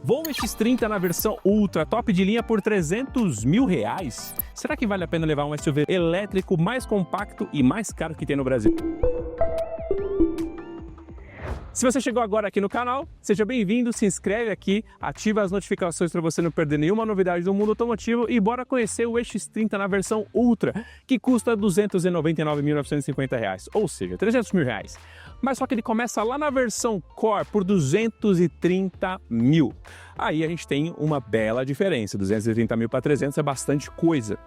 Volvo X30 na versão Ultra, top de linha por R$300 mil. Será que vale a pena levar um SUV elétrico mais compacto e mais caro que tem no Brasil? Se você chegou agora aqui no canal, seja bem-vindo, se inscreve aqui, ativa as notificações para você não perder nenhuma novidade do mundo automotivo e bora conhecer o X30 na versão Ultra, que custa R$299.950, ou seja, R$300 mil. Mas só que ele começa lá na versão Core por R$230 mil. Aí a gente tem uma bela diferença, 230 mil para 300 é bastante coisa.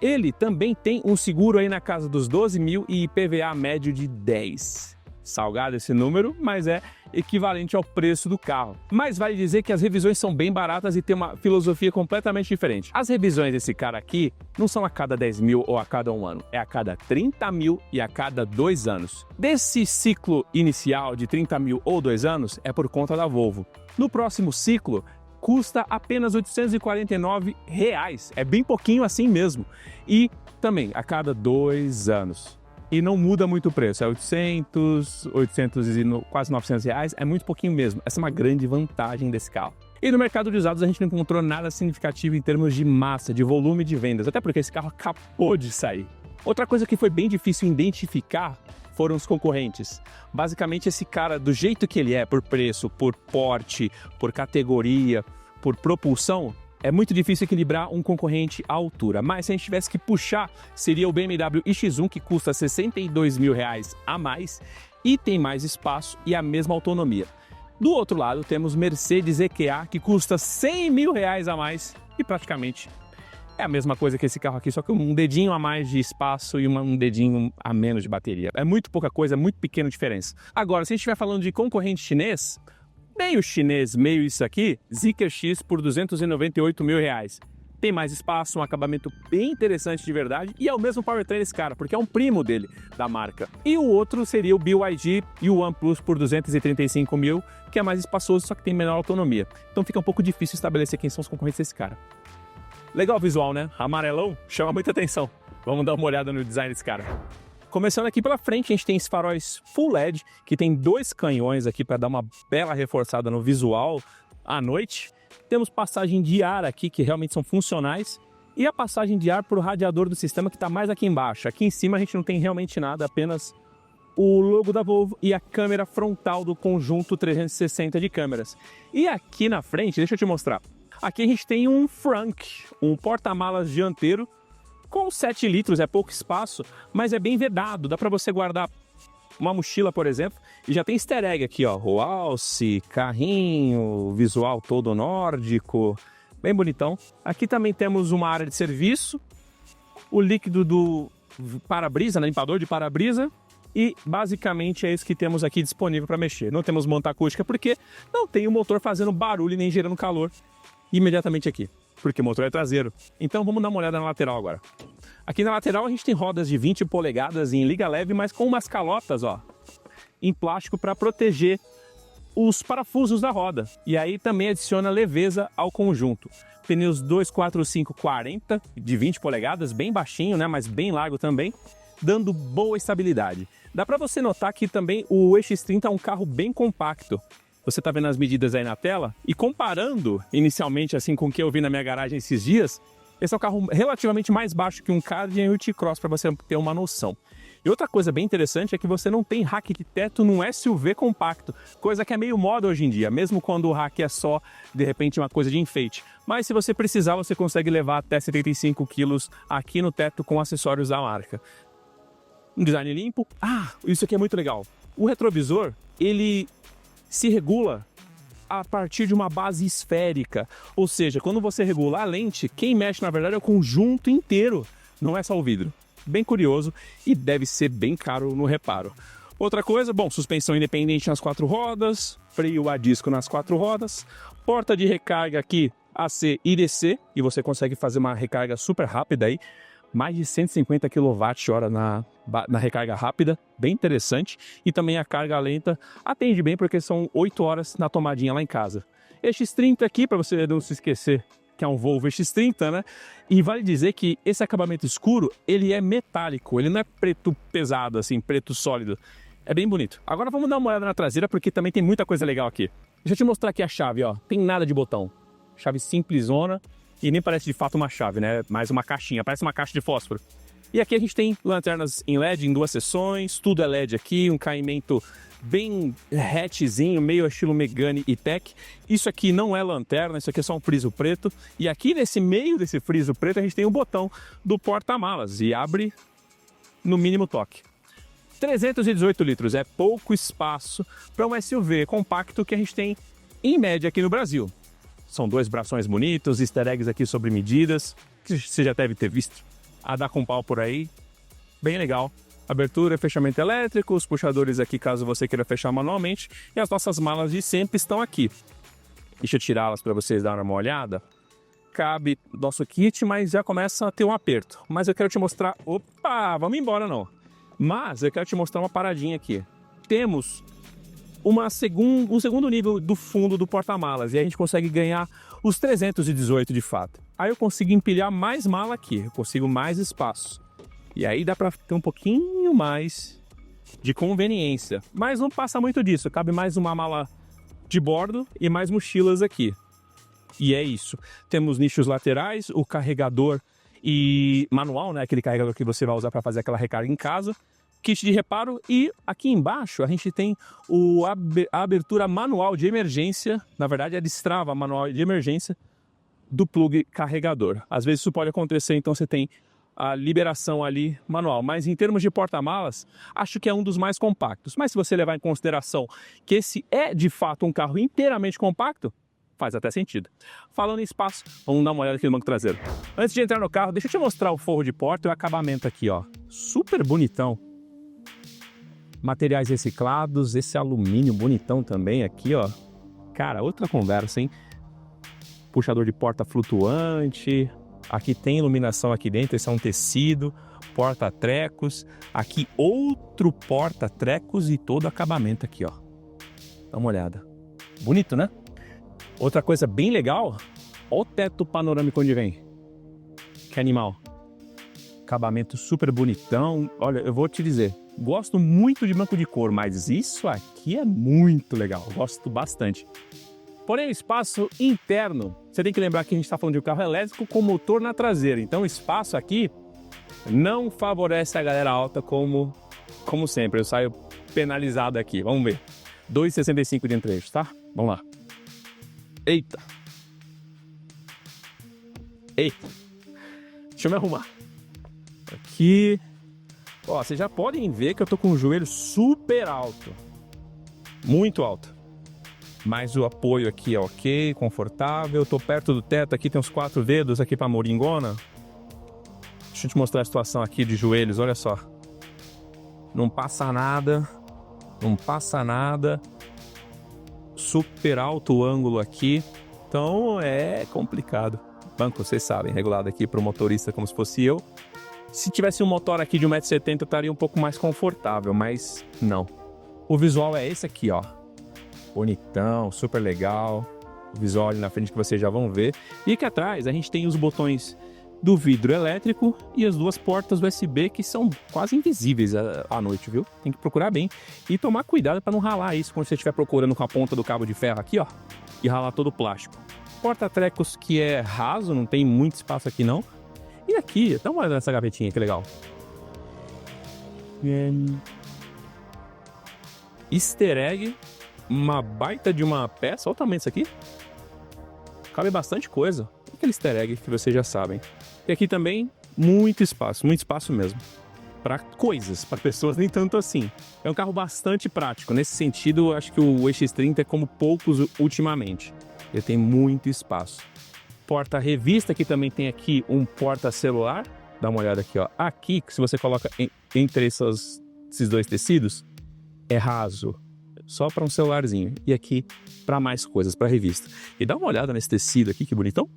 Ele também tem um seguro aí na casa dos 12 mil e IPVA médio de 10. Salgado esse número, mas é equivalente ao preço do carro. Mas vale dizer que as revisões são bem baratas e tem uma filosofia completamente diferente. As revisões desse cara aqui não são a cada 10 mil ou a cada um ano, é a cada 30 mil e a cada 2 anos. Desse ciclo inicial de 30 mil ou 2 anos é por conta da Volvo. No próximo ciclo, custa apenas R$849, é bem pouquinho assim mesmo. E também a cada 2 anos. E não muda muito o preço, é 800 e quase R$900, é muito pouquinho mesmo. Essa é uma grande vantagem desse carro. E no mercado de usados a gente não encontrou nada significativo em termos de massa, de volume de vendas, até porque esse carro acabou de sair. Outra coisa que foi bem difícil identificar foram os concorrentes. Basicamente esse cara, do jeito que ele é, por preço, por porte, por categoria, por propulsão, é muito difícil equilibrar um concorrente à altura, mas se a gente tivesse que puxar, seria o BMW iX1, que custa R$62 mil a mais e tem mais espaço e a mesma autonomia. Do outro lado, temos Mercedes EQA, que custa R$100 mil a mais e praticamente é a mesma coisa que esse carro aqui, só que um dedinho a mais de espaço e um dedinho a menos de bateria. É muito pouca coisa, é muito pequena diferença. Agora, se a gente estiver falando de concorrente chinês, meio chinês, meio isso aqui, Zeekr X por R$298 mil. Tem mais espaço, um acabamento bem interessante de verdade e é o mesmo powertrain desse cara, porque é um primo dele, da marca. E o outro seria o BYD e o OnePlus por R$235 mil, que é mais espaçoso, só que tem menor autonomia. Então fica um pouco difícil estabelecer quem são os concorrentes desse cara. Legal o visual, né? Amarelão chama muita atenção. Vamos dar uma olhada no design desse cara. Começando aqui pela frente, a gente tem esses faróis Full LED, que tem 2 canhões aqui para dar uma bela reforçada no visual à noite. Temos passagem de ar aqui, que realmente são funcionais. E a passagem de ar para o radiador do sistema, que está mais aqui embaixo. Aqui em cima a gente não tem realmente nada, apenas o logo da Volvo e a câmera frontal do conjunto 360 de câmeras. E aqui na frente, deixa eu te mostrar. Aqui a gente tem um Frank, um porta-malas dianteiro, com 7 litros, é pouco espaço, mas é bem vedado. Dá para você guardar uma mochila, por exemplo, e já tem easter egg aqui, ó, o alce, carrinho, visual todo nórdico, bem bonitão. Aqui também temos uma área de serviço, o líquido do para-brisa, né, limpador de para-brisa, e basicamente é isso que temos aqui disponível para mexer. Não temos monta acústica porque não tem o motor fazendo barulho nem gerando calor imediatamente aqui, porque o motor é traseiro. Então vamos dar uma olhada na lateral agora. Aqui na lateral a gente tem rodas de 20 polegadas em liga leve, mas com umas calotas, ó, em plástico para proteger os parafusos da roda. E aí também adiciona leveza ao conjunto. Pneus 245/40 de 20 polegadas, bem baixinho, né, mas bem largo também, dando boa estabilidade. Dá para você notar que também o X30 é um carro bem compacto. Você está vendo as medidas aí na tela e comparando inicialmente assim com o que eu vi na minha garagem esses dias, esse é um carro relativamente mais baixo que um Caddy e um T-Cross, para você ter uma noção. E outra coisa bem interessante é que você não tem rack de teto num SUV compacto, coisa que é meio moda hoje em dia, mesmo quando o rack é só, de repente, uma coisa de enfeite. Mas se você precisar, você consegue levar até 75 quilos aqui no teto com acessórios da marca. Um design limpo. Ah, isso aqui é muito legal. O retrovisor, ele se regula a partir de uma base esférica, ou seja, quando você regula a lente, quem mexe na verdade é o conjunto inteiro, não é só o vidro. Bem curioso e deve ser bem caro no reparo. Outra coisa, bom, suspensão independente nas 4 rodas, freio a disco nas 4 rodas, porta de recarga aqui AC e DC, e você consegue fazer uma recarga super rápida aí, mais de 150 kWh na recarga rápida, bem interessante. E também a carga lenta atende bem porque são 8 horas na tomadinha lá em casa. X30 aqui, para você não se esquecer que é um Volvo X30, né? E vale dizer que esse acabamento escuro, ele é metálico, ele não é preto pesado assim, preto sólido. É bem bonito. Agora vamos dar uma olhada na traseira porque também tem muita coisa legal aqui. Deixa eu te mostrar aqui a chave, ó. Tem nada de botão. Chave simplesona e nem parece de fato uma chave, né? Mais uma caixinha, parece uma caixa de fósforo. E aqui a gente tem lanternas em LED em 2 seções, tudo é LED aqui, um caimento bem hatchzinho, meio estilo Megane e Tech. Isso aqui não é lanterna, isso aqui é só um friso preto. E aqui nesse meio desse friso preto a gente tem o botão do porta-malas e abre no mínimo toque. 318 litros, é pouco espaço para um SUV compacto que a gente tem em média aqui no Brasil. São 2 brações bonitos, easter eggs aqui sobre medidas, que você já deve ter visto. A dar com pau por aí, bem legal. Abertura e fechamento elétrico, os puxadores aqui caso você queira fechar manualmente. E as nossas malas de sempre estão aqui. Deixa eu tirá-las para vocês darem uma olhada. Cabe nosso kit, mas já começa a ter um aperto. Mas eu quero te mostrar... Opa, vamos embora não. Mas eu quero te mostrar uma paradinha aqui. Temos um segundo nível do fundo do porta-malas e a gente consegue ganhar os 318 de fato. Aí eu consigo empilhar mais mala aqui, eu consigo mais espaço. E aí dá para ter um pouquinho mais de conveniência. Mas não passa muito disso, cabe mais uma mala de bordo e mais mochilas aqui. E é isso. Temos nichos laterais, o carregador e manual, né? Aquele carregador que você vai usar para fazer aquela recarga em casa. Kit de reparo e aqui embaixo a gente tem a abertura manual de emergência, na verdade a destrava manual de emergência do plug carregador. Às vezes isso pode acontecer, então você tem a liberação ali manual, mas em termos de porta-malas, acho que é um dos mais compactos. Mas se você levar em consideração que esse é de fato um carro inteiramente compacto, faz até sentido. Falando em espaço, vamos dar uma olhada aqui no banco traseiro. Antes de entrar no carro, deixa eu te mostrar o forro de porta e o acabamento aqui, ó. Super bonitão. Materiais reciclados, esse alumínio bonitão também aqui, ó. Cara, outra conversa, hein? Puxador de porta flutuante. Aqui tem iluminação aqui dentro, esse é um tecido. Porta-trecos. Aqui outro porta-trecos e todo acabamento aqui, ó. Dá uma olhada. Bonito, né? Outra coisa bem legal, olha o teto panorâmico onde vem. Que animal. Acabamento super bonitão. Olha, eu vou te dizer, gosto muito de banco de couro, mas isso aqui é muito legal. Gosto bastante. Porém, o espaço interno, você tem que lembrar que a gente está falando de um carro elétrico com motor na traseira. Então, o espaço aqui não favorece a galera alta como sempre. Eu saio penalizado aqui. Vamos ver. 2,65 de entre-eixos, tá? Vamos lá. Eita. Eita. Deixa eu me arrumar. Aqui. Ó, vocês já podem ver que eu tô com o joelho super alto. Muito alto. Mas o apoio aqui é ok, confortável. Tô perto do teto, aqui tem uns 4 dedos aqui pra moringona. Deixa eu te mostrar a situação aqui de joelhos, olha só. Não passa nada. Não passa nada. Super alto o ângulo aqui. Então é complicado. Banco, vocês sabem, regulado aqui para o motorista como se fosse eu. Se tivesse um motor aqui de 1,70 m eu estaria um pouco mais confortável, mas não. O visual é esse aqui, ó. Bonitão, super legal. O visual ali na frente que vocês já vão ver. E aqui atrás a gente tem os botões do vidro elétrico e as 2 portas USB que são quase invisíveis à noite, viu? Tem que procurar bem e tomar cuidado para não ralar isso quando você estiver procurando com a ponta do cabo de ferro aqui, ó, e ralar todo o plástico. Porta-trecos que é raso, não tem muito espaço aqui não. E aqui, dá uma olhada nessa gavetinha, que legal. Easter egg, uma baita de uma peça, olha o tamanho disso aqui. Cabe bastante coisa. Aquele easter egg que vocês já sabem. E aqui também, muito espaço mesmo. Para coisas, para pessoas nem tanto assim. É um carro bastante prático. Nesse sentido, acho que o EX30 é como poucos ultimamente. Ele tem muito espaço. Porta-revista, que também tem aqui um porta-celular. Dá uma olhada aqui, ó. Aqui, se você coloca entre esses 2 tecidos, é raso. Só para um celularzinho. E aqui, para mais coisas, para revista. E dá uma olhada nesse tecido aqui, que bonitão.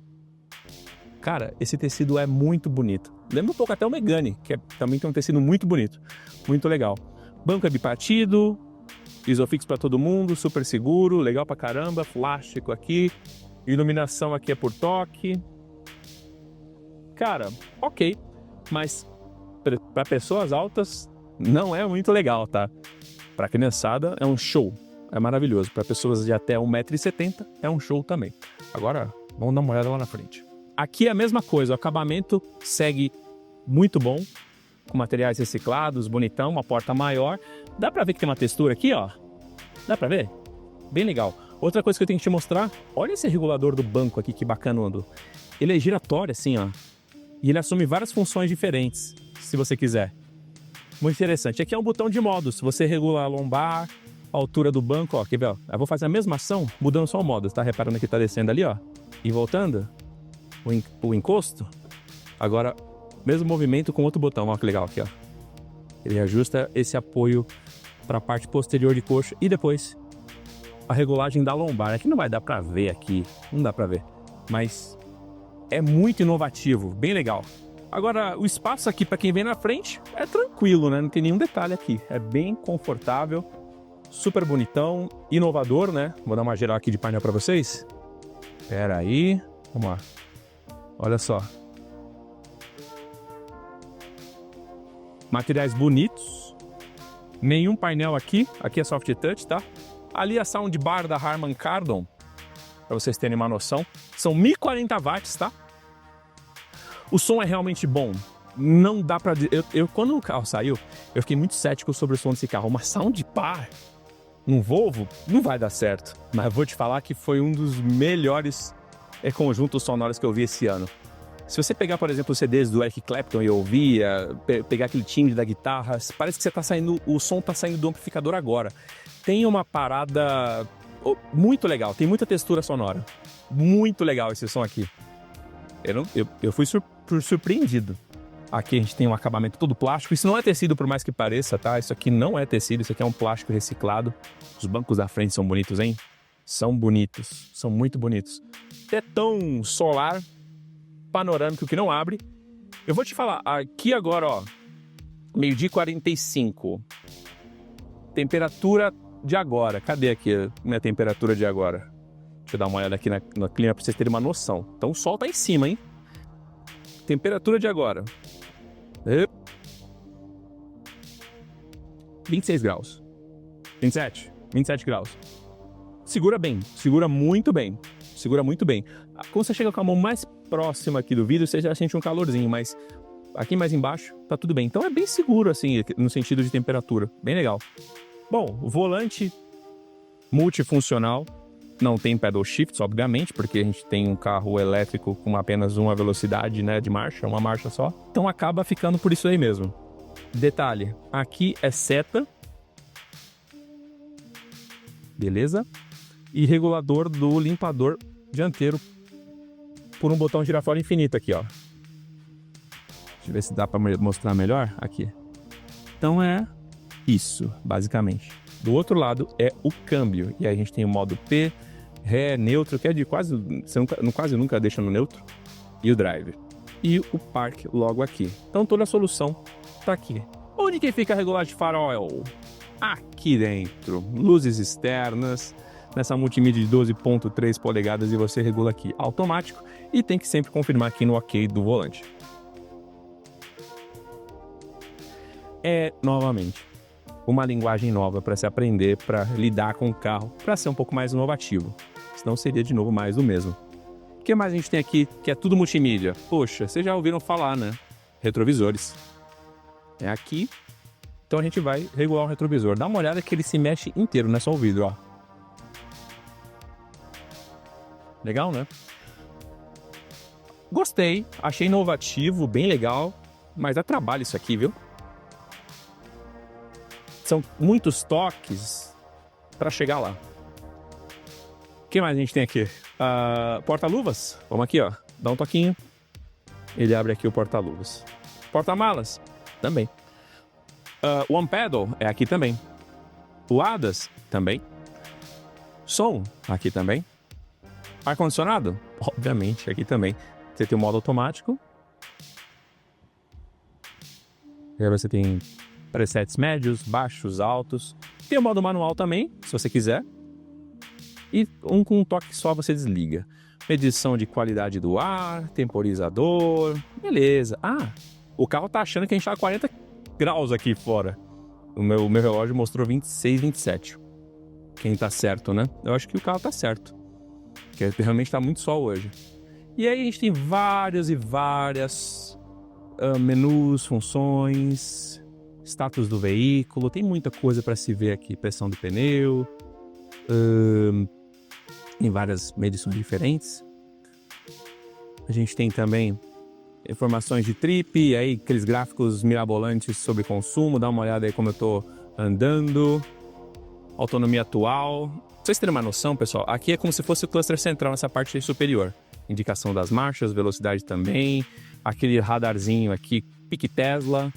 Cara, esse tecido é muito bonito. Lembra um pouco até o Megane, que também tem um tecido muito bonito. Muito legal. Banco é bipartido, Isofix para todo mundo, super seguro, legal pra caramba, plástico aqui. Iluminação aqui é por toque. Cara, ok. Mas para pessoas altas não é muito legal, tá? Pra criançada é um show. é maravilhoso. Para pessoas de até 1,70 m é um show também. Agora, vamos dar uma olhada lá na frente. Aqui é a mesma coisa, o acabamento segue muito bom, com materiais reciclados, bonitão, uma porta maior. Dá pra ver que tem uma textura aqui, ó. Dá pra ver? Bem legal. Outra coisa que eu tenho que te mostrar, olha esse regulador do banco aqui, que bacanudo. Ele é giratório assim, ó. E ele assume várias funções diferentes, se você quiser. Muito interessante. Aqui é um botão de modos, você regula a lombar, a altura do banco, ó. Quer ver, ó? Eu vou fazer a mesma ação, mudando só o modo. Tá reparando que tá descendo ali, ó. E voltando. O encosto. Agora, mesmo movimento com outro botão, ó que legal aqui, ó. Ele ajusta esse apoio para a parte posterior de coxa e depois a regulagem da lombar. Aqui não vai dar para ver aqui, não dá para ver, mas é muito inovativo, bem legal. Agora, o espaço aqui para quem vem na frente é tranquilo, né? Não tem nenhum detalhe aqui, é bem confortável, super bonitão, inovador, né? Vou dar uma geral aqui de painel para vocês. Espera aí, vamos lá. Olha só. Materiais bonitos. Nenhum painel aqui. Aqui é soft touch, tá? Ali a soundbar da Harman Kardon. Pra vocês terem uma noção. São 1040 watts, tá? O som é realmente bom. Não dá pra... Quando o carro saiu, eu fiquei muito cético sobre o som desse carro. Uma soundbar num Volvo não vai dar certo. Mas eu vou te falar que foi um dos melhores conjuntos sonoros que eu vi esse ano. Se você pegar, por exemplo, os CDs do Eric Clapton e ouvir, pegar aquele timbre da guitarra, parece que você tá saindo, o som tá saindo do amplificador agora. Tem uma parada muito legal, tem muita textura sonora. Muito legal esse som aqui. Eu fui surpreendido. Aqui a gente tem um acabamento todo plástico. Isso não é tecido, por mais que pareça, tá? Isso aqui não é tecido, isso aqui é um plástico reciclado. Os bancos da frente são bonitos, hein? São bonitos, são muito bonitos. Tetão solar panorâmico que não abre. Eu vou te falar, aqui agora, ó, 12h45. Temperatura de agora. Cadê aqui a minha temperatura de agora? Deixa eu dar uma olhada aqui na clima pra vocês terem uma noção. Então o sol tá em cima, hein? Temperatura de agora. 26 graus. 27 graus. Segura bem, segura muito bem. Segura muito bem. Quando você chega com a mão mais próxima aqui do vidro, você já sente um calorzinho, mas aqui mais embaixo tá tudo bem. Então é bem seguro, assim, no sentido de temperatura. Bem legal. Bom, o volante multifuncional. Não tem pedal shifts, obviamente, porque a gente tem um carro elétrico com apenas uma velocidade, né, de marcha, uma marcha só. Então acaba ficando por isso aí mesmo. Detalhe, aqui é seta. Beleza? E regulador do limpador dianteiro por um botão girafone infinito aqui, ó. Deixa eu ver se dá para mostrar melhor aqui. Então é isso, basicamente. Do outro lado é o câmbio. E aí a gente tem o modo P, Ré, neutro, que é de quase... Você quase nunca deixa no neutro. E o drive. E o park logo aqui. Então toda a solução tá aqui. Onde que fica a regulagem de farol? Aqui dentro. Luzes externas. Nessa multimídia de 12.3 polegadas e você regula aqui automático. E tem que sempre confirmar aqui no OK do volante. Novamente, uma linguagem nova para se aprender, para lidar com o carro, para ser um pouco mais inovativo. Senão seria de novo mais do mesmo. O que mais a gente tem aqui que é tudo multimídia? Poxa, vocês já ouviram falar, né? Retrovisores. É aqui. Então a gente vai regular o retrovisor. Dá uma olhada que ele se mexe inteiro, não é só o vidro, ó. Legal, né? Gostei, achei inovativo, bem legal, mas dá trabalho isso aqui, viu? São muitos toques para chegar lá. O que mais a gente tem aqui? Porta-luvas. Vamos aqui, ó. Dá um toquinho. Ele abre aqui o porta-luvas. Porta-malas. Também. One Pedal é aqui também. O ADAS também. Som aqui também. Ar-condicionado? Obviamente, aqui também. Você tem o modo automático. E aí você tem presets médios, baixos, altos. Tem o modo manual também, se você quiser. E com um toque só você desliga. Medição de qualidade do ar, temporizador. Beleza. O carro tá achando que a gente tá a 40 graus aqui fora. O meu relógio mostrou 26, 27. quem tá certo, né? Eu acho que o carro tá certo, porque realmente tá muito sol hoje. E aí a gente tem várias e várias menus, funções, status do veículo, tem muita coisa para se ver aqui, pressão do pneu, em várias medições diferentes. A gente tem também informações de trip, aí aqueles gráficos mirabolantes sobre consumo, dá uma olhada aí como eu tô andando, autonomia atual. Pra vocês terem uma noção, pessoal, aqui é como se fosse o cluster central nessa parte superior. Indicação das marchas, velocidade também, aquele radarzinho aqui, pique Tesla,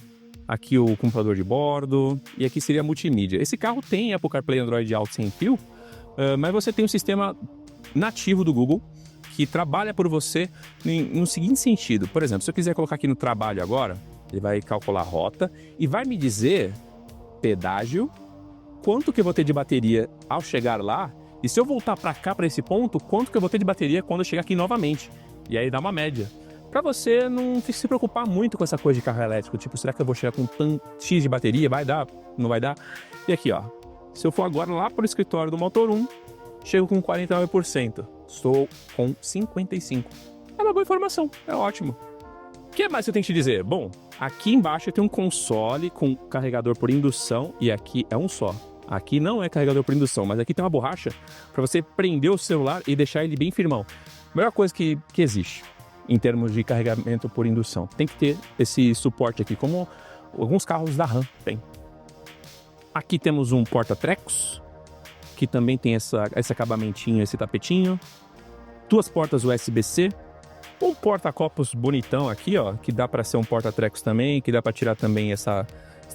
aqui o computador de bordo, e aqui seria a multimídia. Esse carro tem Apple CarPlay e Android Auto sem fio, mas você tem um sistema nativo do Google que trabalha por você no seguinte sentido. Por exemplo, se eu quiser colocar aqui no trabalho agora, ele vai calcular a rota e vai me dizer pedágio, quanto que eu vou ter de bateria ao chegar lá, e se eu voltar para cá, para esse ponto, quanto que eu vou ter de bateria quando eu chegar aqui novamente. E aí dá uma média. Para você não se preocupar muito com essa coisa de carro elétrico, tipo, será que eu vou chegar com X de bateria? Vai dar? Não vai dar? E aqui, ó, se eu for agora lá para o escritório do Motor 1, chego com 49%. Estou com 55%. É uma boa informação, é ótimo. O que mais eu tenho que te dizer? Bom, aqui embaixo tem um console com carregador por indução e aqui é um só. Aqui não é carregador por indução, mas aqui tem uma borracha para você prender o celular e deixar ele bem firmão. Melhor coisa que existe em termos de carregamento por indução. Tem que ter esse suporte aqui, como alguns carros da Ram tem. Aqui temos um porta-trecos, que também tem esse acabamentinho, esse tapetinho. 2 portas USB-C. Um porta-copos bonitão aqui, ó, que dá para ser um porta-trecos também, que dá para tirar também esse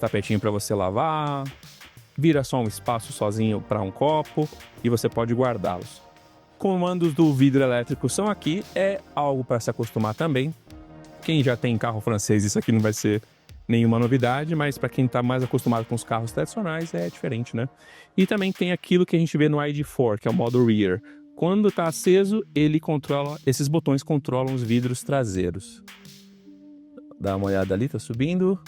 tapetinho para você lavar. Vira só um espaço sozinho para um copo e você pode guardá-los. Comandos do vidro elétrico são aqui, é algo para se acostumar também. Quem já tem carro francês, isso aqui não vai ser nenhuma novidade, mas para quem está mais acostumado com os carros tradicionais é diferente, né? E também tem aquilo que a gente vê no ID4, que é o modo Rear. Quando está aceso, ele controla, esses botões controlam os vidros traseiros. Dá uma olhada ali, tá subindo,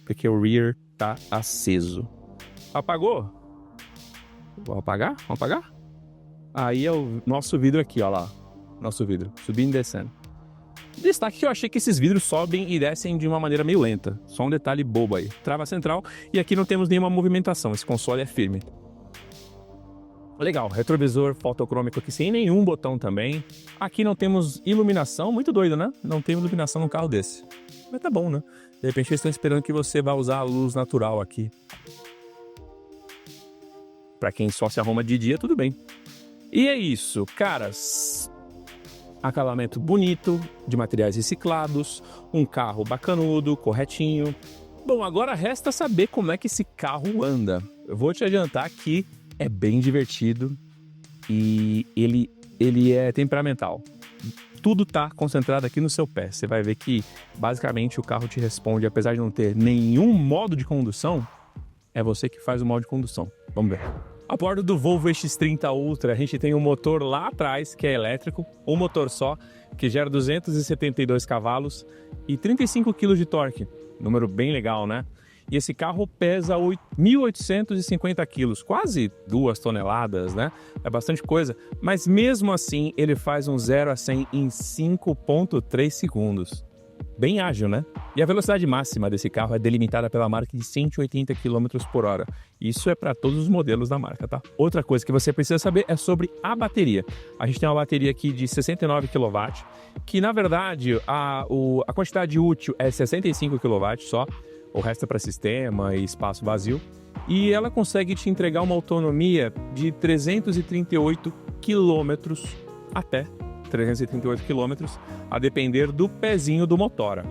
porque o Rear tá aceso. Apagou? Vamos apagar? Vamos apagar? Aí é o nosso vidro aqui, ó lá. Nosso vidro, subindo e descendo. Destaque que eu achei que esses vidros sobem e descem de uma maneira meio lenta. Só um detalhe bobo aí. Trava central e aqui não temos nenhuma movimentação. Esse console é firme. Legal, retrovisor fotocrômico aqui sem nenhum botão também. Aqui não temos iluminação, muito doido, né? Não tem iluminação num carro desse. Mas tá bom, né? De repente eles estão esperando que você vá usar a luz natural aqui. Pra quem só se arruma de dia, tudo bem. E é isso, caras. Acabamento bonito, de materiais reciclados, um carro bacanudo, corretinho. Bom, agora resta saber como é que esse carro anda. Eu vou te adiantar que é bem divertido e ele é temperamental. Tudo tá concentrado aqui no seu pé. Você vai ver que basicamente o carro te responde, apesar de não ter nenhum modo de condução, é você que faz o modo de condução. Vamos ver. A bordo do Volvo EX30 Ultra, a gente tem um motor lá atrás, que é elétrico, um motor só, que gera 272 cavalos e 35 kg de torque. Número bem legal, né? E esse carro pesa 1.850 quilos, quase 2 toneladas, né? É bastante coisa, mas mesmo assim ele faz um 0 a 100 em 5,3 segundos. Bem ágil, né? E a velocidade máxima desse carro é delimitada pela marca de 180 km por hora. Isso é para todos os modelos da marca, tá? Outra coisa que você precisa saber é sobre a bateria. A gente tem uma bateria aqui de 69 kW, que na verdade a quantidade útil é 65 kW só. O resto é para sistema e espaço vazio. E ela consegue te entregar uma autonomia de 338 km até 338 km, a depender do pezinho do motor.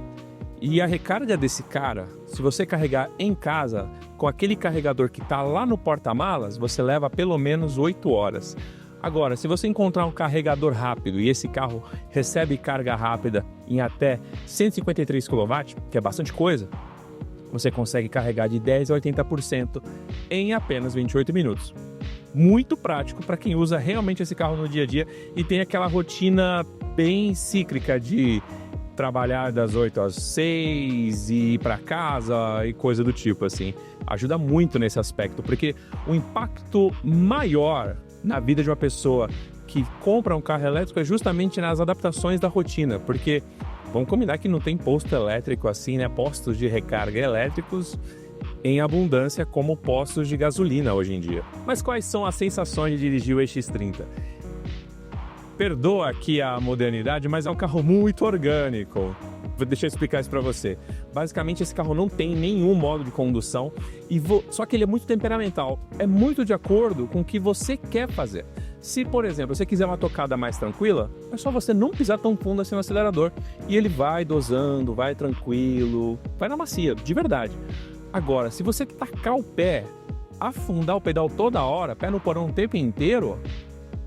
E a recarga desse cara, se você carregar em casa, com aquele carregador que está lá no porta-malas, você leva pelo menos 8 horas. Agora, se você encontrar um carregador rápido e esse carro recebe carga rápida em até 153 kW, que é bastante coisa, você consegue carregar de 10% a 80% em apenas 28 minutos. Muito prático para quem usa realmente esse carro no dia a dia e tem aquela rotina bem cíclica de trabalhar das 8 às 6 e ir para casa e coisa do tipo, assim. Ajuda muito nesse aspecto, porque o impacto maior na vida de uma pessoa que compra um carro elétrico é justamente nas adaptações da rotina, porque vamos combinar que não tem posto elétrico assim, né? Postos de recarga elétricos em abundância como postos de gasolina hoje em dia. Mas quais são as sensações de dirigir o EX30? Perdoa aqui a modernidade, mas é um carro muito orgânico. Deixa eu explicar isso para você. Basicamente, esse carro não tem nenhum modo de condução, só que ele é muito temperamental. É muito de acordo com o que você quer fazer. Se, por exemplo, você quiser uma tocada mais tranquila, é só você não pisar tão fundo assim no acelerador. E ele vai dosando, vai tranquilo, vai na macia, de verdade. Agora, se você tacar o pé, afundar o pedal toda hora, pé no porão o tempo inteiro,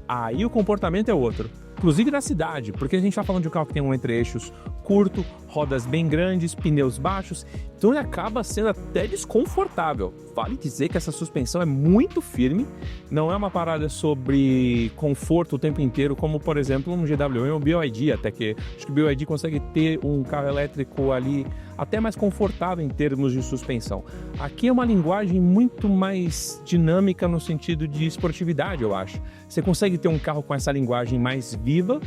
aí o comportamento é outro. Inclusive na cidade, porque a gente está falando de um carro que tem um entre-eixos curto, rodas bem grandes, pneus baixos, então ele acaba sendo até desconfortável. Vale dizer que essa suspensão é muito firme, não é uma parada sobre conforto o tempo inteiro, como por exemplo um GWM ou um BYD, até que acho que o BYD consegue ter um carro elétrico ali até mais confortável em termos de suspensão. Aqui é uma linguagem muito mais dinâmica no sentido de esportividade, eu acho. Você consegue ter um carro com essa linguagem mais viva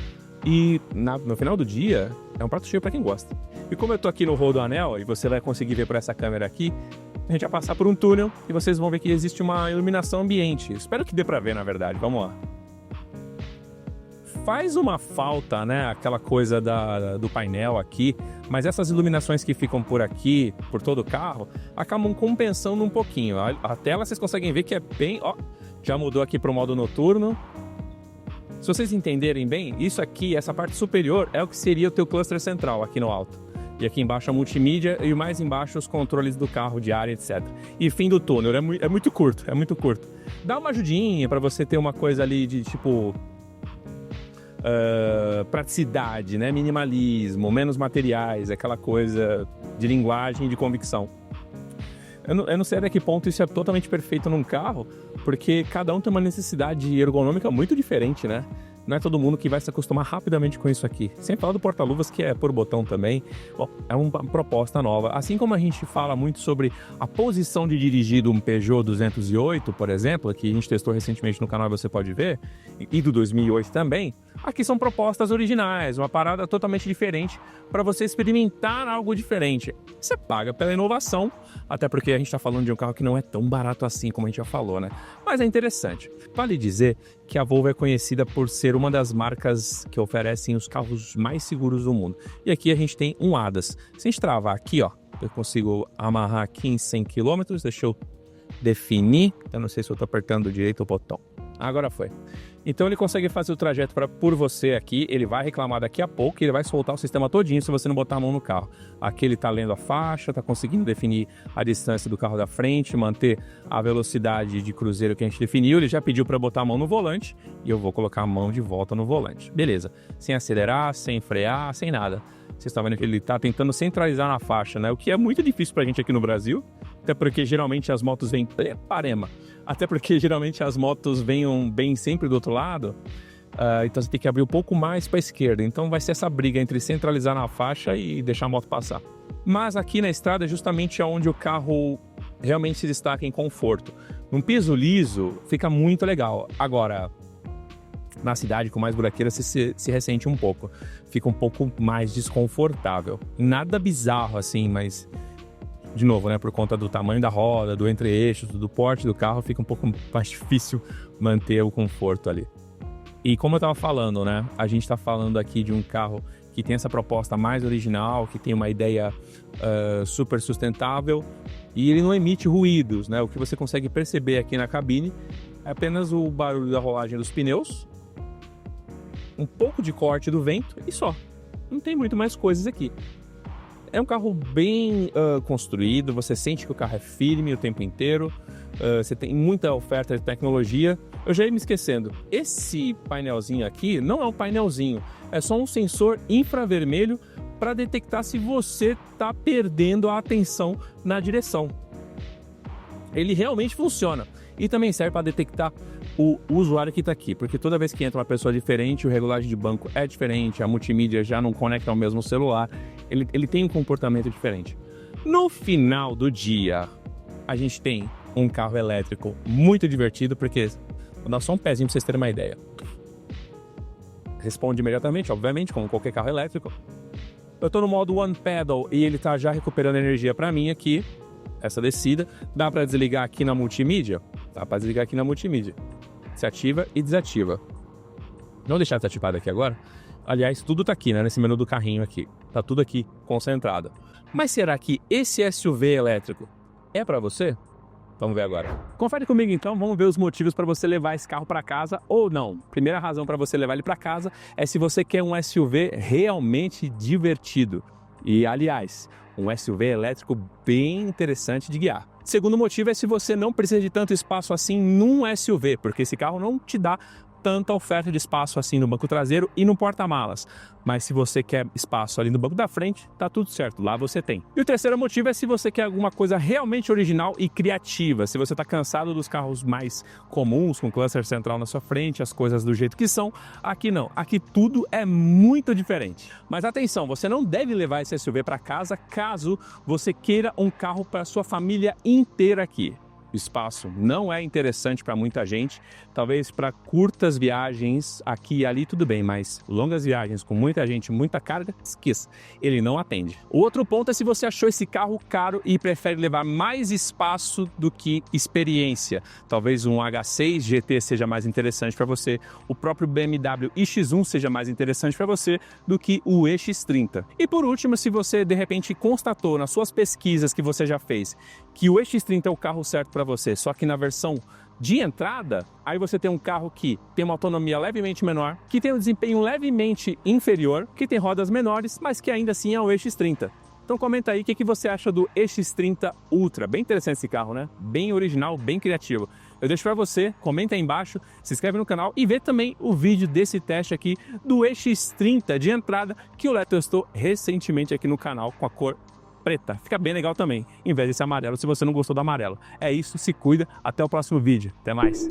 e no final do dia é um prato cheio para quem gosta. E como eu tô aqui no Rodoanel e você vai conseguir ver por essa câmera aqui, a gente vai passar por um túnel e vocês vão ver que existe uma iluminação ambiente. Espero que dê para ver, na verdade. Vamos lá. Faz uma falta, né, aquela coisa do painel aqui, mas essas iluminações que ficam por aqui, por todo o carro, acabam compensando um pouquinho. A tela vocês conseguem ver que é bem... Ó, já mudou aqui para o modo noturno. Se vocês entenderem bem, isso aqui, essa parte superior, é o que seria o teu cluster central aqui no alto. E aqui embaixo a multimídia e mais embaixo os controles do carro, de ar, etc. E fim do túnel, é muito curto, é muito curto. Dá uma ajudinha para você ter uma coisa ali de tipo... praticidade, né? Minimalismo, menos materiais, aquela coisa de linguagem e de convicção. Eu não sei até que ponto isso é totalmente perfeito num carro, porque cada um tem uma necessidade ergonômica muito diferente, né? Não é todo mundo que vai se acostumar rapidamente com isso aqui. Sem falar do porta-luvas, que é por botão também. Bom, é uma proposta nova. Assim como a gente fala muito sobre a posição de dirigir do Peugeot 208, por exemplo, que a gente testou recentemente no canal e você pode ver, e do 2008 também, aqui são propostas originais, uma parada totalmente diferente para você experimentar algo diferente. Você paga pela inovação, até porque a gente está falando de um carro que não é tão barato assim como a gente já falou, né? Mas é interessante. Vale dizer que a Volvo é conhecida por ser uma das marcas que oferecem os carros mais seguros do mundo. E aqui a gente tem um ADAS. Se a gente travar aqui, ó, eu consigo amarrar aqui em 100 km, deixa eu definir. Eu não sei se eu estou apertando direito o botão. Agora foi. Então ele consegue fazer o trajeto por você aqui, ele vai reclamar daqui a pouco e ele vai soltar o sistema todinho se você não botar a mão no carro. Aqui ele está lendo a faixa, está conseguindo definir a distância do carro da frente, manter a velocidade de cruzeiro que a gente definiu. Ele já pediu para botar a mão no volante e eu vou colocar a mão de volta no volante. Beleza, sem acelerar, sem frear, sem nada. Vocês estão vendo que ele está tentando centralizar na faixa, né? O que é muito difícil para a gente aqui no Brasil, até porque geralmente as motos vêm parema. Até porque geralmente as motos venham bem sempre do outro lado, então você tem que abrir um pouco mais para a esquerda. Então vai ser essa briga entre centralizar na faixa e deixar a moto passar. Mas aqui na estrada é justamente onde o carro realmente se destaca em conforto. Num piso liso fica muito legal. Agora, na cidade com mais buraqueira você se ressente um pouco. Fica um pouco mais desconfortável. Nada bizarro assim, mas... De novo, né, por conta do tamanho da roda, do entre-eixos, do porte do carro, fica um pouco mais difícil manter o conforto ali. E como eu estava falando, né, a gente está falando aqui de um carro que tem essa proposta mais original, que tem uma ideia super sustentável e ele não emite ruídos, né? O que você consegue perceber aqui na cabine é apenas o barulho da rolagem dos pneus, um pouco de corte do vento e só. Não tem muito mais coisas aqui. É um carro bem construído, você sente que o carro é firme o tempo inteiro, você tem muita oferta de tecnologia. Eu já ia me esquecendo, esse painelzinho aqui não é um painelzinho, é só um sensor infravermelho para detectar se você está perdendo a atenção na direção. Ele realmente funciona e também serve para detectar o usuário que está aqui, porque toda vez que entra uma pessoa diferente, o regulagem de banco é diferente, a multimídia já não conecta ao mesmo celular, ele tem um comportamento diferente. No final do dia, a gente tem um carro elétrico muito divertido, porque vou dar só um pezinho para vocês terem uma ideia. Responde imediatamente, obviamente, como qualquer carro elétrico. Eu estou no modo One Pedal e ele está já recuperando energia para mim aqui, essa descida. Dá para desligar aqui na multimídia? Dá para desligar aqui na multimídia. Se ativa e desativa. Vamos deixar desativado aqui agora? Aliás, tudo está aqui, né? Nesse menu do carrinho aqui. Tá tudo aqui concentrado. Mas será que esse SUV elétrico é para você? Vamos ver agora. Confere comigo então, vamos ver os motivos para você levar esse carro para casa ou não. Primeira razão para você levar ele para casa é se você quer um SUV realmente divertido. E aliás, um SUV elétrico bem interessante de guiar. Segundo motivo é se você não precisa de tanto espaço assim num SUV, porque esse carro não te dá tanta oferta de espaço assim no banco traseiro e no porta-malas. Mas se você quer espaço ali no banco da frente, tá tudo certo, lá você tem. E o terceiro motivo é se você quer alguma coisa realmente original e criativa. Se você tá cansado dos carros mais comuns, com cluster central na sua frente, as coisas do jeito que são, aqui não. Aqui tudo é muito diferente. Mas atenção, você não deve levar esse SUV para casa caso você queira um carro para sua família inteira aqui. Espaço não é interessante para muita gente, talvez para curtas viagens aqui e ali tudo bem, mas longas viagens com muita gente, muita carga, esqueça, ele não atende. O outro ponto é se você achou esse carro caro e prefere levar mais espaço do que experiência. Talvez um H6 GT seja mais interessante para você, o próprio BMW iX1 seja mais interessante para você do que o EX30. E por último, se você de repente constatou nas suas pesquisas que você já fez que o EX30 é o carro certo para você, só que na versão de entrada, aí você tem um carro que tem uma autonomia levemente menor, que tem um desempenho levemente inferior, que tem rodas menores, mas que ainda assim é o EX30. Então comenta aí o que você acha do EX30 Ultra. Bem interessante esse carro, né? Bem original, bem criativo. Eu deixo para você, comenta aí embaixo, se inscreve no canal e vê também o vídeo desse teste aqui do EX30 de entrada que o Léo testou recentemente aqui no canal com a cor preta. Fica bem legal também, em vez desse amarelo, se você não gostou do amarelo. É isso, se cuida, até o próximo vídeo. Até mais!